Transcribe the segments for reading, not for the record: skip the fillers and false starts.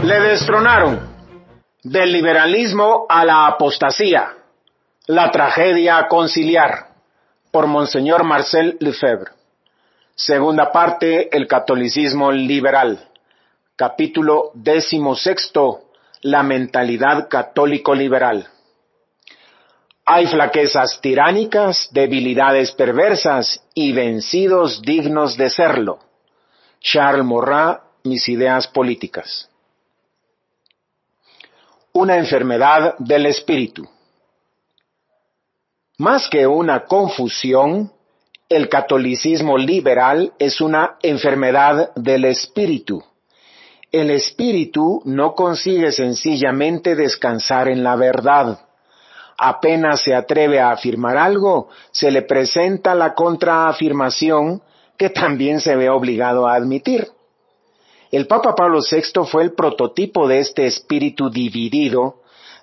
Le destronaron del liberalismo a la apostasía, la tragedia conciliar, por Monseñor Marcel Lefebvre. Segunda parte, el catolicismo liberal. Capítulo 16, la mentalidad católico-liberal. Hay flaquezas tiránicas, debilidades perversas y vencidos dignos de serlo. Charles Maurras, Mis ideas políticas. Una enfermedad del espíritu. Más que una confusión, el catolicismo liberal es una enfermedad del espíritu. El espíritu no consigue sencillamente descansar en la verdad. Apenas se atreve a afirmar algo, se le presenta la contraafirmación que también se ve obligado a admitir. El Papa Pablo VI fue el prototipo de este espíritu dividido,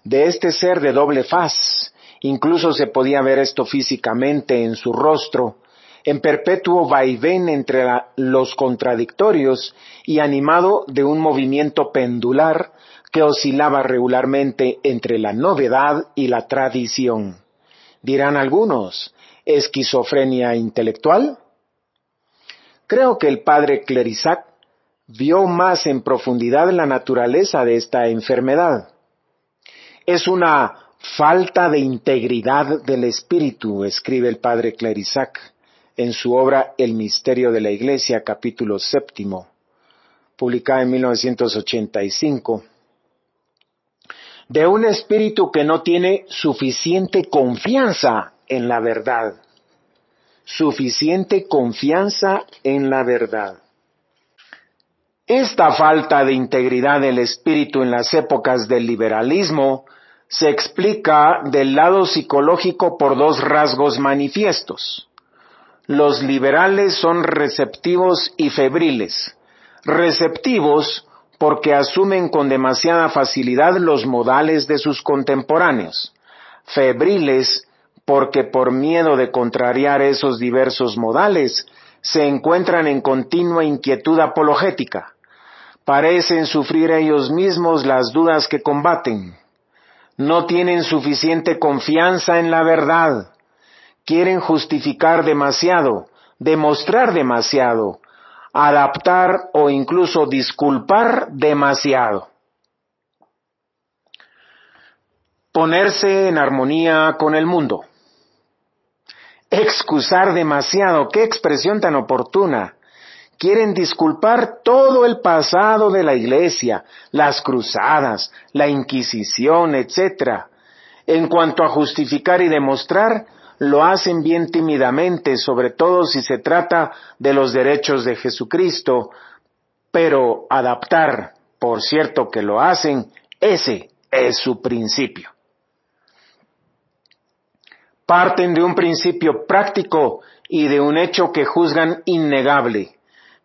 de este ser de doble faz. Incluso se podía ver esto físicamente en su rostro, en perpetuo vaivén entre los contradictorios y animado de un movimiento pendular que oscilaba regularmente entre la novedad y la tradición. Dirán algunos, ¿esquizofrenia intelectual? Creo que el padre Clérisac vio más en profundidad la naturaleza de esta enfermedad. Es una falta de integridad del espíritu, escribe el padre Clérisac en su obra El misterio de la Iglesia, capítulo 7, publicada en 1985. De un espíritu que no tiene suficiente confianza en la verdad. Suficiente confianza en la verdad. Esta falta de integridad del espíritu en las épocas del liberalismo se explica del lado psicológico por dos rasgos manifiestos. Los liberales son receptivos y febriles. Receptivos porque asumen con demasiada facilidad los modales de sus contemporáneos. Febriles porque por miedo de contrariar esos diversos modales se encuentran en continua inquietud apologética. Parecen sufrir ellos mismos las dudas que combaten. No tienen suficiente confianza en la verdad. Quieren justificar demasiado, demostrar demasiado, adaptar o incluso disculpar demasiado. Ponerse en armonía con el mundo. Excusar demasiado, qué expresión tan oportuna. Quieren disculpar todo el pasado de la Iglesia, las cruzadas, la Inquisición, etc. En cuanto a justificar y demostrar, lo hacen bien tímidamente, sobre todo si se trata de los derechos de Jesucristo, pero adaptar, por cierto que lo hacen, ese es su principio. Parten de un principio práctico y de un hecho que juzgan innegable,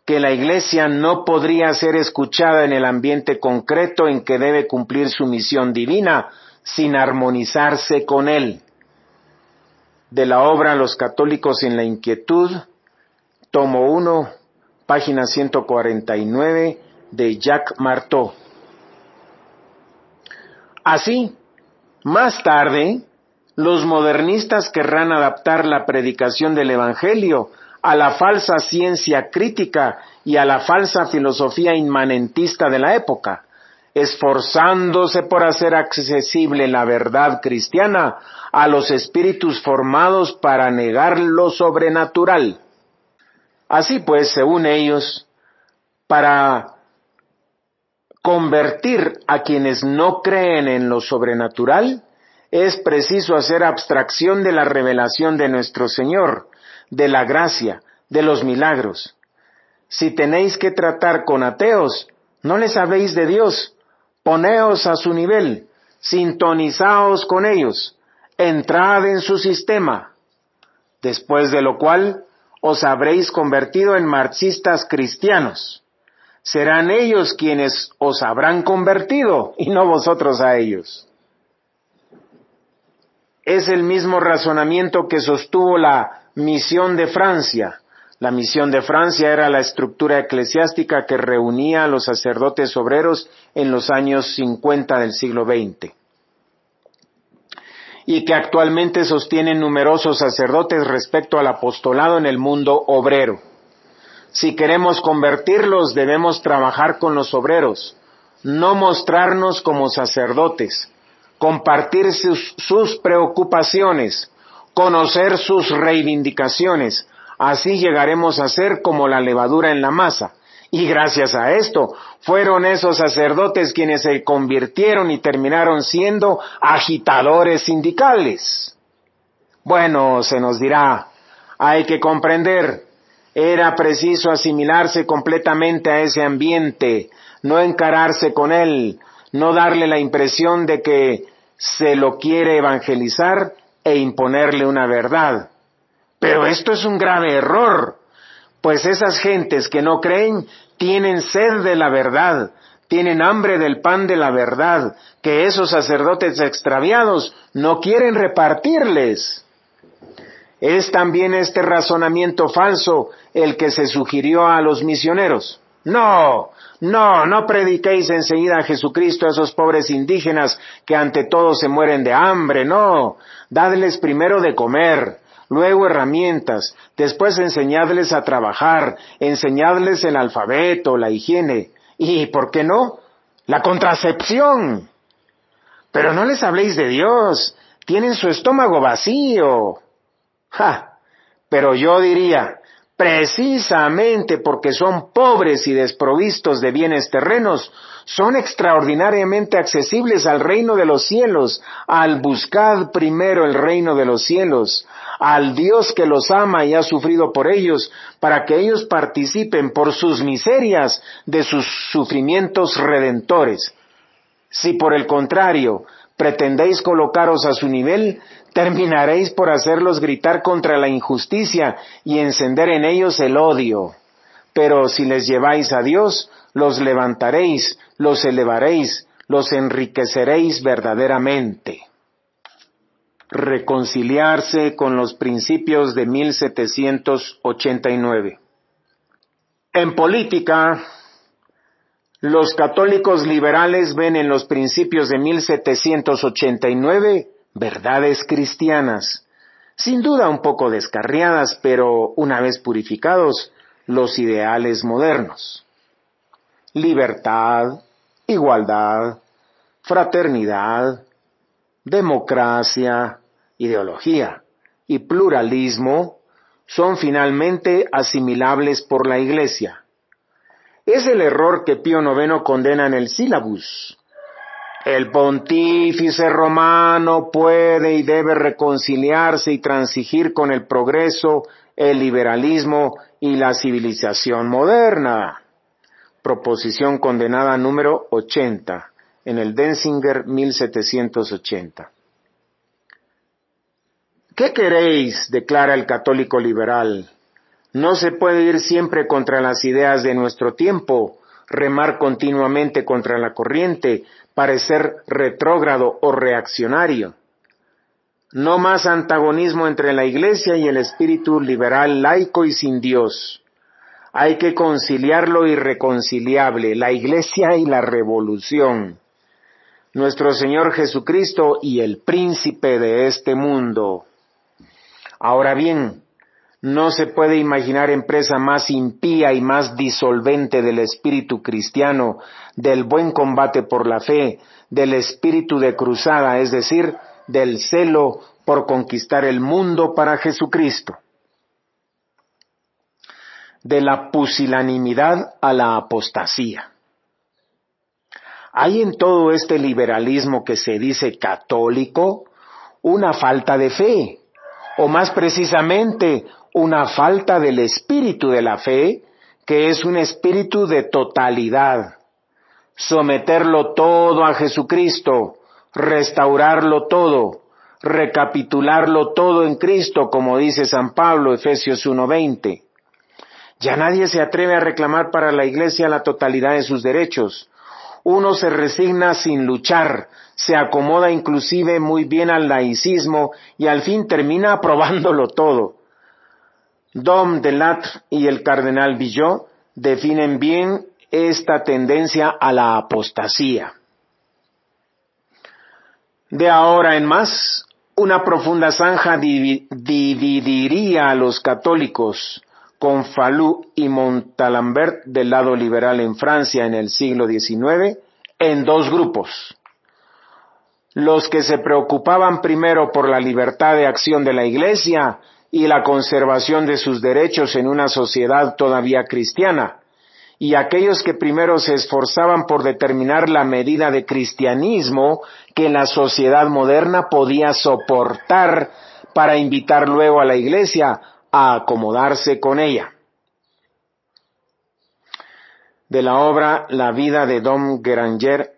que la Iglesia no podría ser escuchada en el ambiente concreto en que debe cumplir su misión divina sin armonizarse con él. De la obra Los católicos en la inquietud, tomo 1, página 149, de Jacques Marteau. Así, más tarde, los modernistas querrán adaptar la predicación del Evangelio a la falsa ciencia crítica y a la falsa filosofía inmanentista de la época, esforzándose por hacer accesible la verdad cristiana a los espíritus formados para negar lo sobrenatural. Así pues, según ellos, para convertir a quienes no creen en lo sobrenatural, es preciso hacer abstracción de la revelación de nuestro Señor, de la gracia, de los milagros. Si tenéis que tratar con ateos, no les habléis de Dios, poneos a su nivel, sintonizaos con ellos, entrad en su sistema, después de lo cual os habréis convertido en marxistas cristianos. Serán ellos quienes os habrán convertido y no vosotros a ellos. Es el mismo razonamiento que sostuvo la misión de Francia. La misión de Francia era la estructura eclesiástica que reunía a los sacerdotes obreros en los años 50 del siglo XX. Y que actualmente sostienen numerosos sacerdotes respecto al apostolado en el mundo obrero. Si queremos convertirlos, debemos trabajar con los obreros, no mostrarnos como sacerdotes, compartir sus preocupaciones, conocer sus reivindicaciones. Así llegaremos a ser como la levadura en la masa. Y gracias a esto, fueron esos sacerdotes quienes se convirtieron y terminaron siendo agitadores sindicales. Bueno, se nos dirá, hay que comprender, era preciso asimilarse completamente a ese ambiente, no encararse con él, no darle la impresión de que se lo quiere evangelizar e imponerle una verdad. Pero esto es un grave error, pues esas gentes que no creen tienen sed de la verdad, tienen hambre del pan de la verdad, que esos sacerdotes extraviados no quieren repartirles. Es también este razonamiento falso el que se sugirió a los misioneros. No prediquéis enseguida a Jesucristo a esos pobres indígenas que ante todo se mueren de hambre, no, dadles primero de comer, luego herramientas, después enseñadles a trabajar, enseñadles el alfabeto, la higiene, y, ¿por qué no?, la contracepción. Pero no les habléis de Dios, tienen su estómago vacío. Pero yo diría, precisamente porque son pobres y desprovistos de bienes terrenos, son extraordinariamente accesibles al reino de los cielos, al buscar primero el reino de los cielos, al Dios que los ama y ha sufrido por ellos, para que ellos participen por sus miserias de sus sufrimientos redentores. Si por el contrario pretendéis colocaros a su nivel, terminaréis por hacerlos gritar contra la injusticia y encender en ellos el odio. Pero si les lleváis a Dios, los levantaréis, los elevaréis, los enriqueceréis verdaderamente. Reconciliarse con los principios de 1789. En política, los católicos liberales ven en los principios de 1789 verdades cristianas, sin duda un poco descarriadas, pero una vez purificados, los ideales modernos. Libertad, igualdad, fraternidad, democracia, ideología y pluralismo son finalmente asimilables por la Iglesia. Es el error que Pío IX condena en el Sílabus. El pontífice romano puede y debe reconciliarse y transigir con el progreso, el liberalismo y la civilización moderna. Proposición condenada número 80, en el Denzinger 1780. ¿Qué queréis?, declara el católico liberal. No se puede ir siempre contra las ideas de nuestro tiempo, remar continuamente contra la corriente, parecer retrógrado o reaccionario. No más antagonismo entre la Iglesia y el espíritu liberal laico y sin Dios. Hay que conciliar lo irreconciliable, la Iglesia y la revolución. Nuestro Señor Jesucristo y el príncipe de este mundo. Ahora bien, no se puede imaginar empresa más impía y más disolvente del espíritu cristiano, del buen combate por la fe, del espíritu de cruzada, es decir, del celo por conquistar el mundo para Jesucristo. De la pusilanimidad a la apostasía. Hay en todo este liberalismo que se dice católico una falta de fe, o más precisamente, una falta del espíritu de la fe, que es un espíritu de totalidad. Someterlo todo a Jesucristo, restaurarlo todo, recapitularlo todo en Cristo, como dice San Pablo, Efesios 1:20. Ya nadie se atreve a reclamar para la Iglesia la totalidad de sus derechos. Uno se resigna sin luchar, se acomoda inclusive muy bien al laicismo y al fin termina aprobándolo todo. Dom Delattre y el cardenal Villot definen bien esta tendencia a la apostasía. De ahora en más, una profunda zanja dividiría a los católicos, con Falloux y Montalembert del lado liberal en Francia en el siglo XIX, en dos grupos. Los que se preocupaban primero por la libertad de acción de la Iglesia y la conservación de sus derechos en una sociedad todavía cristiana, y aquellos que primero se esforzaban por determinar la medida de cristianismo que la sociedad moderna podía soportar para invitar luego a la Iglesia a acomodarse con ella. De la obra La vida de Dom Guéranger,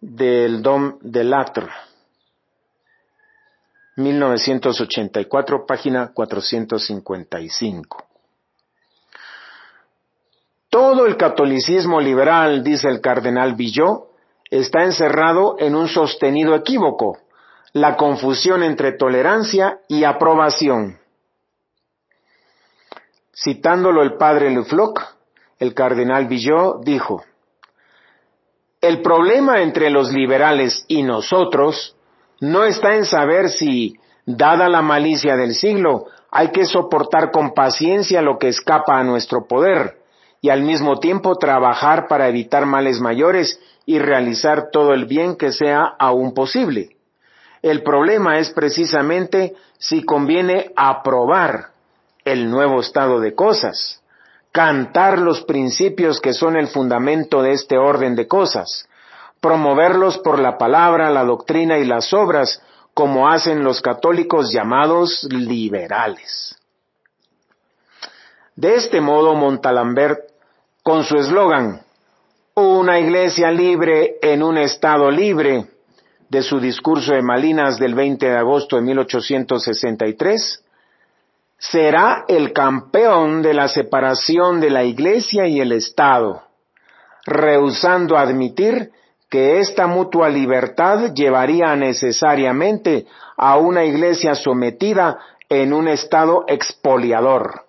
del Dom Delattre, 1984, página 455. Todo el catolicismo liberal, dice el cardenal Villot, está encerrado en un sostenido equívoco, la confusión entre tolerancia y aprobación. Citándolo el padre Le Floch, el cardenal Villot dijo: el problema entre los liberales y nosotros no está en saber si, dada la malicia del siglo, hay que soportar con paciencia lo que escapa a nuestro poder, y al mismo tiempo trabajar para evitar males mayores y realizar todo el bien que sea aún posible. El problema es precisamente si conviene aprobar el nuevo estado de cosas, cantar los principios que son el fundamento de este orden de cosas, promoverlos por la palabra, la doctrina y las obras, como hacen los católicos llamados liberales. De este modo, Montalembert, con su eslogan, una iglesia libre en un estado libre, de su discurso de Malinas del 20 de agosto de 1863, será el campeón de la separación de la iglesia y el Estado, rehusando admitir que esta mutua libertad llevaría necesariamente a una iglesia sometida en un estado expoliador.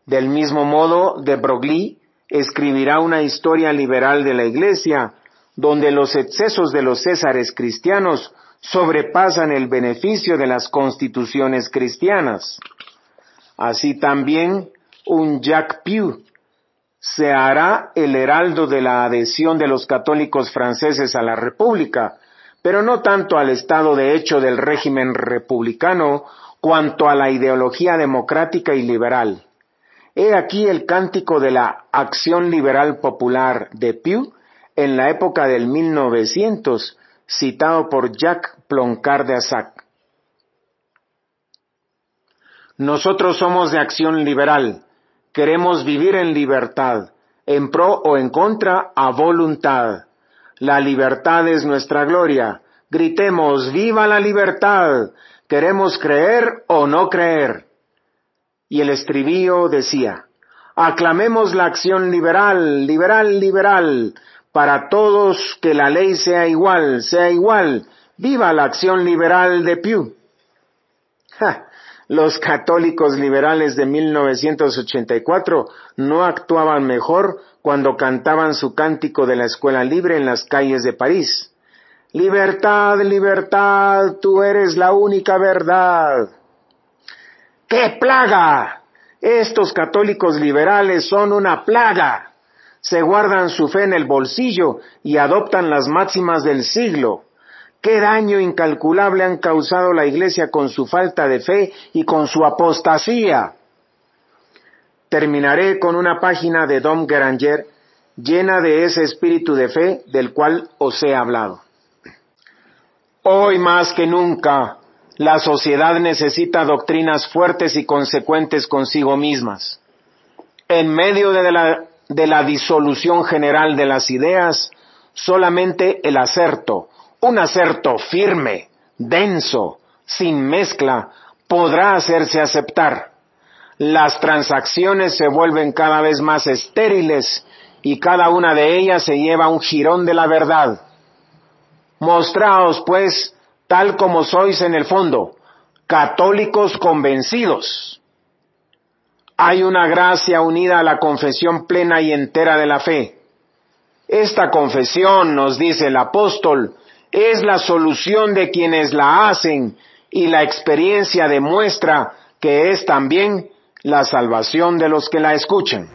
Del mismo modo, de Broglie escribirá una historia liberal de la Iglesia, donde los excesos de los césares cristianos sobrepasan el beneficio de las constituciones cristianas. Así también, un Jacques Piu se hará el heraldo de la adhesión de los católicos franceses a la República, pero no tanto al estado de hecho del régimen republicano, cuanto a la ideología democrática y liberal. He aquí el cántico de la Acción Liberal Popular de Piu en la época del 1900, citado por Jacques Ploncard de Assac. Nosotros somos de Acción Liberal, queremos vivir en libertad, en pro o en contra, a voluntad. La libertad es nuestra gloria. Gritemos, ¡viva la libertad! Queremos creer o no creer. Y el estribillo decía, aclamemos la acción liberal, liberal, liberal, para todos que la ley sea igual, ¡viva la acción liberal de Piu! Los católicos liberales de 1984 no actuaban mejor cuando cantaban su cántico de la escuela libre en las calles de París. Libertad, libertad, tú eres la única verdad. ¡Qué plaga! Estos católicos liberales son una plaga. Se guardan su fe en el bolsillo y adoptan las máximas del siglo. ¡Qué daño incalculable han causado la Iglesia con su falta de fe y con su apostasía! Terminaré con una página de Dom Guéranger llena de ese espíritu de fe del cual os he hablado. Hoy más que nunca, la sociedad necesita doctrinas fuertes y consecuentes consigo mismas. En medio de la disolución general de las ideas, solamente el acerto, un acerto firme, denso, sin mezcla, podrá hacerse aceptar. Las transacciones se vuelven cada vez más estériles y cada una de ellas se lleva un jirón de la verdad. Mostraos, pues, tal como sois en el fondo, católicos convencidos. Hay una gracia unida a la confesión plena y entera de la fe. Esta confesión, nos dice el apóstol, es la solución de quienes la hacen, y la experiencia demuestra que es también la salvación de los que la escuchan.